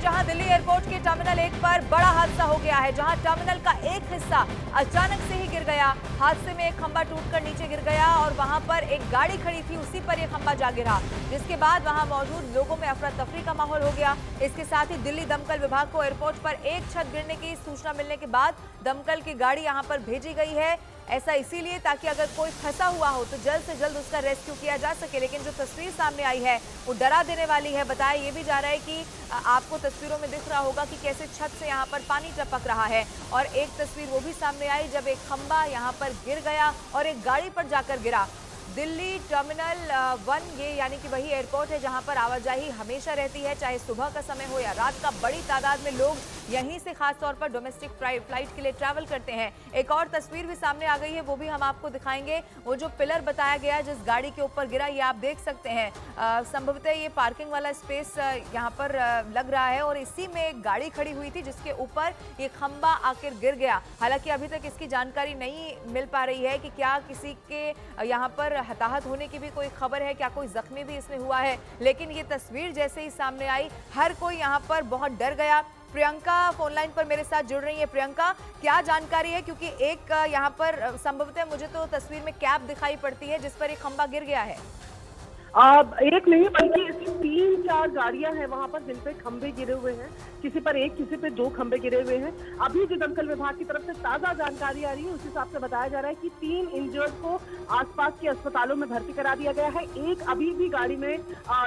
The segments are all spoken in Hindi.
जहां दिल्ली एयरपोर्ट के टर्मिनल 1 पर बड़ा हादसा हो गया है, जहां टर्मिनल का एक हिस्सा अचानक से ही गिर गया। हादसे में एक खंभा टूटकर नीचे गिर गया और वहां पर एक गाड़ी खड़ी थी, उसी पर यह खंभा जा गिरा, जिसके बाद वहां मौजूद लोगों में अफरा तफरी का माहौल हो गया। इसके साथ ही दिल्ली दमकल विभाग को एयरपोर्ट पर एक छत गिरने की सूचना मिलने के बाद दमकल की गाड़ी यहां पर भेजी गई है। ऐसा इसीलिए ताकि अगर कोई फंसा हुआ हो तो जल्द से जल्द उसका रेस्क्यू किया जा सके। लेकिन जो तस्वीर सामने आई है वो डरा देने वाली है। बताया ये भी जा रहा है कि आपको तस्वीरों में दिख रहा होगा कि कैसे छत से यहाँ पर पानी टपक रहा है। और एक तस्वीर वो भी सामने आई जब एक खंभा यहाँ पर गिर गया और एक गाड़ी पर जाकर गिरा। दिल्ली टर्मिनल 1 ये यानी कि वही एयरपोर्ट है जहां पर आवाजाही हमेशा रहती है, चाहे सुबह का समय हो या रात का। बड़ी तादाद में लोग यहीं से खास तौर पर डोमेस्टिक फ्लाइट के लिए ट्रैवल करते हैं। एक और तस्वीर भी सामने आ गई है, वो भी हम आपको दिखाएंगे। वो जो पिलर बताया गया जिस गाड़ी के ऊपर गिरा, ये आप देख सकते हैं। संभवतः ये पार्किंग वाला स्पेस यहाँ पर लग रहा है और इसी में एक गाड़ी खड़ी हुई थी जिसके ऊपर ये खंभा आकर गिर गया। हालांकि अभी तक इसकी जानकारी नहीं मिल पा रही है कि क्या किसी के यहाँ पर हताहत होने की भी कोई खबर है, क्या कोई जख्मी भी इसमें हुआ है। लेकिन ये तस्वीर जैसे ही सामने आई हर कोई यहाँ पर बहुत डर गया। प्रियंका फोन लाइन पर मेरे साथ जुड़ रही है। प्रियंका, क्या जानकारी है? क्योंकि एक यहाँ पर संभवतः मुझे तो तस्वीर में कैब दिखाई पड़ती है जिस पर एक खंभा गिर गया है। एक नहीं बल्कि 3-4 गाड़ियां हैं वहां पर जिन पे खंभे गिरे हुए हैं। किसी पर एक, किसी पे 2 खंभे गिरे हुए हैं। अभी जो दमकल विभाग की तरफ से ताजा जानकारी आ रही है उस हिसाब से बताया जा रहा है कि 3 इंजर्ड को आसपास के अस्पतालों में भर्ती करा दिया गया है। एक अभी भी गाड़ी में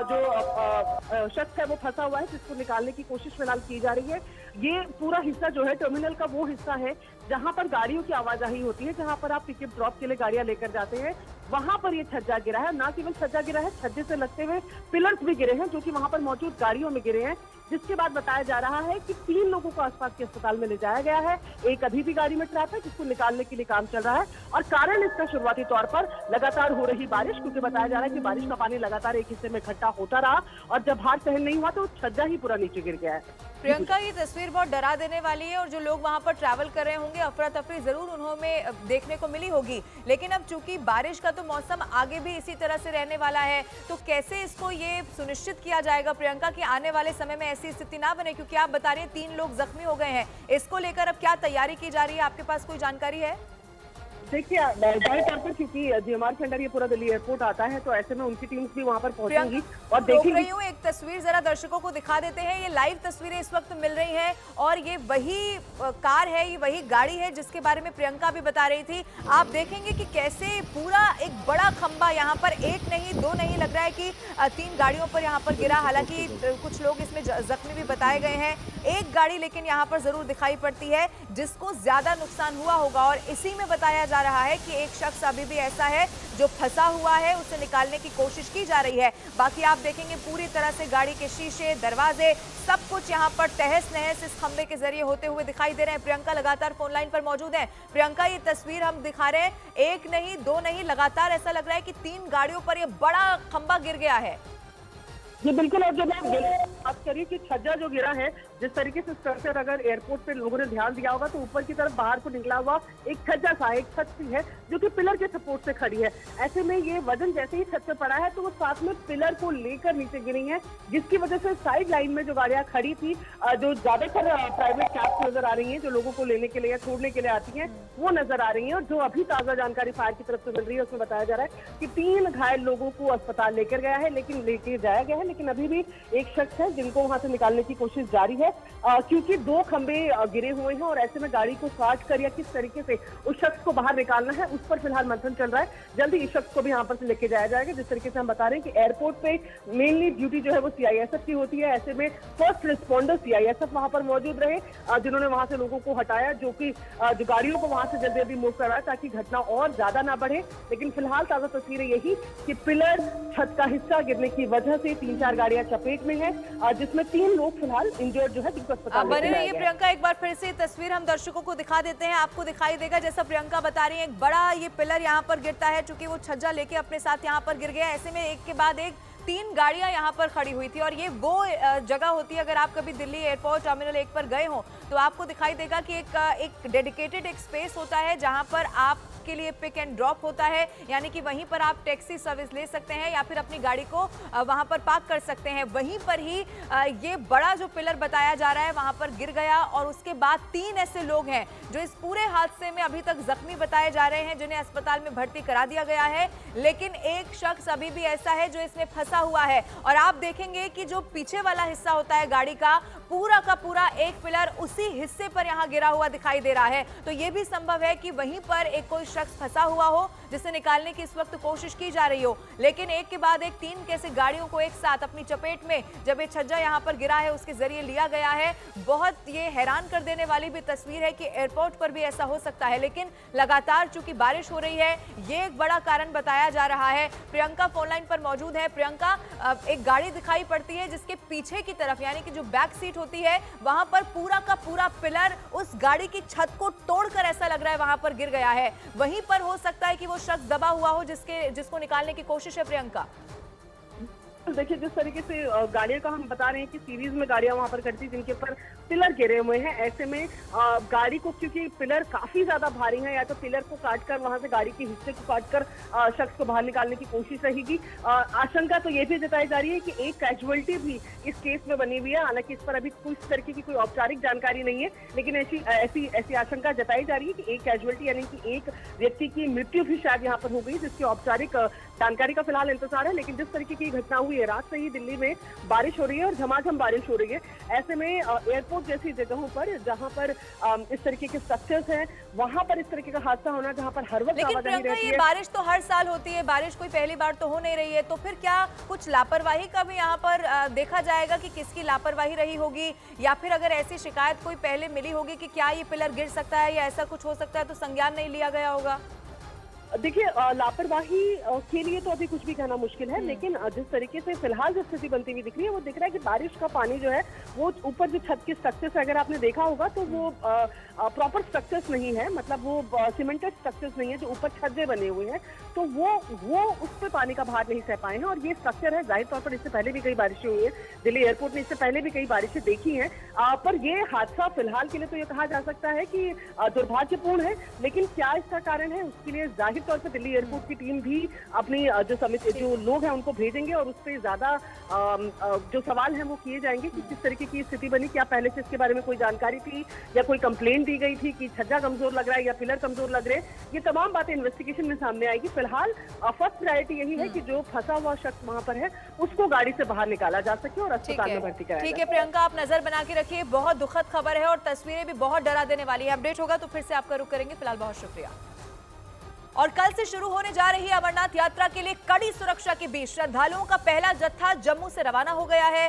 जो शख्स है वो फंसा हुआ है, जिसको निकालने की कोशिश फिलहाल की जा रही है। ये पूरा हिस्सा जो है टर्मिनल का वो हिस्सा है जहां पर गाड़ियों की आवाजाही होती है, जहां पर आप पिकअप ड्रॉप के लिए गाड़ियां लेकर जाते हैं। वहां पर ये छज्जा गिरा है। ना केवल छज्जा गिरा है, छज्जे से लगते हुए पिलर्स भी गिरे हैं जो कि वहां पर मौजूद गाड़ियों में गिरे हैं। जिसके बाद बताया जा रहा है कि 3 लोगों को आसपास के अस्पताल में ले जाया गया है। एक अभी भी गाड़ी में ट्रैप है जिसको निकालने के लिए काम चल रहा है। और कारण इसका शुरुआती तौर पर लगातार हो रही बारिश, क्योंकि बताया जा रहा है कि बारिश का पानी लगातार एक हिस्से में इकट्ठा होता रहा और जब हाथ सहन नहीं हुआ तो छज्जा ही पूरा नीचे गिर गया है। प्रियंका, ये तस्वीर बहुत डरा देने वाली है और जो लोग वहां पर ट्रैवल कर रहे होंगे अफरा तफरी जरूर उन्होंने देखने को मिली होगी। लेकिन अब चूंकि बारिश का तो मौसम आगे भी इसी तरह से रहने वाला है, तो कैसे इसको ये सुनिश्चित किया जाएगा प्रियंका कि आने वाले समय में ऐसी स्थिति ना बने? क्योंकि आप बता रही हैं 3 लोग जख्मी हो गए हैं। इसको लेकर अब क्या तैयारी की जा रही है? आपके पास कोई जानकारी है? देखिए, जाहिर तौर पर क्योंकि जीएमआर के अंदर ये पूरा दिल्ली एयरपोर्ट आता है तो ऐसे में उनकी टीम्स भी वहां पर पहुंचेंगी और देखेंगी। एक तस्वीर जरा दर्शकों को दिखा देते हैं। ये लाइव तस्वीरें इस वक्त मिल रही हैं और ये वही कार है, ये वही गाड़ी है जिसके बारे में प्रियंका भी बता रही थी। आप देखेंगे कि कैसे पूरा एक बड़ा खंभा यहाँ पर एक नहीं 2 नहीं, लग रहा है कि 3 गाड़ियों पर यहाँ पर गिरा। हालांकि कुछ लोग इसमें जख्मी भी बताए गए हैं। एक गाड़ी लेकिन यहाँ पर जरूर दिखाई पड़ती है जिसको ज्यादा नुकसान हुआ होगा और इसी में बताया जा रहा है कि एक शख्स अभी भी ऐसा है जो फंसा हुआ है, उसे निकालने की कोशिश की जा रही है। बाकी आप देखेंगे पूरी तरह से गाड़ी के शीशे, दरवाजे, सब कुछ यहाँ पर तहस नहस इस खंबे के जरिए होते हुए दिखाई दे रहे हैं। प्रियंका लगातार फोन लाइन पर मौजूद है। प्रियंका, ये तस्वीर हम दिखा रहे हैं, एक नहीं 2 नहीं, लगातार ऐसा लग रहा है कि 3 गाड़ियों पर यह बड़ा खंबा गिर गया है। जी बिल्कुल। और जब आप बात करिए कि छज्जा जो गिरा है, जिस तरीके से स्ट्रक्चर अगर एयरपोर्ट पे लोगों ने ध्यान दिया होगा तो ऊपर की तरफ बाहर को निकला हुआ एक छज्जा सा, एक छत सी है जो कि पिलर के सपोर्ट से खड़ी है। ऐसे में ये वजन जैसे ही छत पे पड़ा है तो वो साथ में पिलर को लेकर नीचे गिरी है, जिसकी वजह से साइड लाइन में जो गाड़ियां खड़ी थी, जो ज्यादातर प्राइवेट कैब्स नजर आ रही है जो लोगों को लेने के लिए या छोड़ने के लिए आती है, वो नजर आ रही है। और जो अभी ताजा जानकारी फायर की तरफ से मिल रही है उसमें बताया जा रहा है कि 3 घायल लोगों को अस्पताल लेकर गया है, लेके जाया गया है, लेकिन अभी भी एक शख्स है जिनको वहां से निकालने की कोशिश जारी है, क्योंकि 2 खंबे गिरे हुए हैं और ऐसे में गाड़ी को काट कर या किस तरीके से उस शख्स को बाहर निकालना है उस पर फिलहाल मंथन चल रहा है। जल्दी इस शख्स को भी यहाँ पर से लेके जाया जाएगा। जिस तरीके से हम बता रहे हैं कि एयरपोर्ट पे मेनली ड्यूटी जो है वो सीआईएसएफ की होती है। ऐसे में फर्स्ट रिस्पॉन्डर सीआईएसएफ वहां पर मौजूद रहे, जिन्होंने वहां से लोगों को हटाया, जो गाड़ियों को वहां से जल्दी जल्दी मूव करवाया ताकि घटना और ज्यादा ना बढ़े। लेकिन फिलहाल ताजा तस्वीरें यही कि पिलर, छत का हिस्सा गिरने की वजह से 3-4 गाड़ियां चपेट में है, जिसमें 3 लोग फिलहाल इंजर्ड जो है जिनको अस्पताल में बने रहिए। प्रियंका, एक बार फिर से तस्वीर हम दर्शकों को दिखा देते हैं। आपको दिखाई देगा जैसा प्रियंका बता रही है, एक बड़ा ये पिलर यहाँ पर गिरता है, चूंकि वो छज्जा लेके अपने साथ यहाँ पर गिर गया। ऐसे में एक के बाद एक 3 गाड़ियां यहाँ पर खड़ी हुई थी और ये वो जगह होती है, अगर आप कभी दिल्ली एयरपोर्ट टर्मिनल 1 पर गए हो तो आपको दिखाई देगा कि एक डेडिकेटेड एक स्पेस होता है जहां पर आप के लिए पिक एंड ड्रॉप होता है, यानी कि वहीं पर आप टैक्सी सर्विस ले सकते हैं या फिर अपनी गाड़ी को वहां पर पार्क कर सकते हैं। वहीं पर ही ये बड़ा जो पिलर बताया जा रहा है वहां पर गिर गया और उसके बाद 3 ऐसे लोग हैं जो इस पूरे हादसे में अभी तक जख्मी बताए जा रहे हैं, जिन्हें अस्पताल में भर्ती करा दिया गया है। लेकिन एक शख्स अभी भी ऐसा है जो इसमें फंसा हुआ है और आप देखेंगे कि जो पीछे वाला हिस्सा होता है गाड़ी का पूरा एक पिलर उसी हिस्से पर यहां गिरा हुआ दिखाई दे रहा है। तो यह भी संभव है कि वहीं पर एक कोई शख्स फंसा हुआ हो जिसे निकालने की इस वक्त कोशिश की जा रही हो। लेकिन एक के बाद एक 3 कैसे गाड़ियों को एक साथ अपनी चपेट में जब ये छज्जा यहां पर गिरा है उसके जरिए लिया गया है। बहुत ये हैरान कर देने वाली भी तस्वीर है कि एयरपोर्ट पर भी ऐसा हो सकता है, लेकिन लगातार चूंकि बारिश हो रही है ये एक बड़ा कारण बताया जा रहा है। प्रियंका फोनलाइन पर मौजूद है। प्रियंका, एक गाड़ी दिखाई पड़ती है जिसके पीछे की तरफ यानी कि जो बैक सीट होती है वहां पर पूरा का पूरा पिलर उस गाड़ी की छत को तोड़कर ऐसा लग रहा है वहां पर गिर गया है। वहीं पर हो सकता है कि वो शख्स दबा हुआ हो जिसको निकालने की कोशिश है। प्रियंका, देखिए, जिस तरीके से गाड़ियों का हम बता रहे हैं कि सीरीज में गाड़ियां वहां पर खड़ी थी जिनके ऊपर पिलर गिरे हुए हैं, ऐसे में गाड़ी को, क्योंकि पिलर काफी ज्यादा भारी है, या तो पिलर को काटकर वहां से गाड़ी के हिस्से को काटकर शख्स को बाहर निकालने की कोशिश रहेगी। आशंका तो ये भी जताई जा रही है कि एक कैजुअलिटी भी इस केस में बनी हुई है। हालांकि इस पर अभी कोई इस तरीके की कोई औपचारिक जानकारी नहीं है, लेकिन ऐसी आशंका जताई जा रही है कि एक कैजुअलिटी यानी कि एक व्यक्ति की मृत्यु भी शायद यहाँ पर हो गई, जिसकी औपचारिक जानकारी का फिलहाल इंतजार है। लेकिन जिस तरीके की घटना हुई है, रात से ही दिल्ली में बारिश हो रही है और झमाझम बारिश हो रही है। ऐसे में एयरपोर्ट जैसी जगहों पर जहां पर इस तरीके के स्ट्रक्चर्स हैं वहां पर इस तरीके का हादसा होना, जहां पर हर वक्त आवाजाही रहती है। ये बारिश तो हर साल होती है, बारिश कोई पहली बार तो हो नहीं रही है, तो फिर क्या कुछ लापरवाही का भी यहाँ पर देखा जाएगा कि किसकी लापरवाही रही होगी, या फिर अगर ऐसी शिकायत कोई पहले मिली होगी कि क्या ये पिलर गिर सकता है या ऐसा कुछ हो सकता है तो संज्ञान नहीं लिया गया होगा? देखिए, लापरवाही के लिए तो अभी कुछ भी कहना मुश्किल है, लेकिन जिस तरीके से फिलहाल जो स्थिति बनती हुई दिख रही है वो दिख रहा है कि बारिश का पानी जो है वो ऊपर जो छत के स्ट्रक्चर्स अगर आपने देखा होगा तो वो प्रॉपर स्ट्रक्चर्स नहीं है, मतलब वो सीमेंटेड स्ट्रक्चर्स नहीं है, जो ऊपर छज्जे बने हुए हैं, तो वो उस पर पानी का भार नहीं सह पाए हैं। और ये स्ट्रक्चर है, जाहिर तौर पर इससे पहले भी कई बारिशें हुई हैं, दिल्ली एयरपोर्ट ने इससे पहले भी कई बारिशें देखी हैं, पर ये हादसा फिलहाल के लिए तो ये कहा जा सकता है कि दुर्भाग्यपूर्ण है। लेकिन क्या इसका कारण है, उसके लिए जाहिर तौर पर दिल्ली एयरपोर्ट की टीम भी अपनी जो लोग हैं उनको भेजेंगे और उस पर ज्यादा जो सवाल हैं वो किए जाएंगे कि किस तरीके की स्थिति बनी, क्या पहले से इसके बारे में कोई जानकारी थी या कोई कंप्लेंट दी गई थी कि छज्जा कमजोर लग रहा है या पिलर कमजोर लग रहे हैं। ये तमाम बातें इन्वेस्टिगेशन में सामने आएगी। फिलहाल फर्स्ट प्रायोरिटी यही है कि जो फंसा हुआ शख्स वहां पर है उसको गाड़ी से बाहर निकाला जा सके और अस्पताल में भर्ती कराया। ठीक है प्रियंका, आप नजर बना के रखिए, बहुत दुखद खबर है और तस्वीरें भी बहुत डरा देने वाली है। अपडेट होगा तो फिर से आपका रुख करेंगे। फिलहाल बहुत शुक्रिया। और कल से शुरू होने जा रही अमरनाथ यात्रा के लिए कड़ी सुरक्षा के बीच श्रद्धालुओं का पहला जत्था जम्मू से रवाना हो गया है।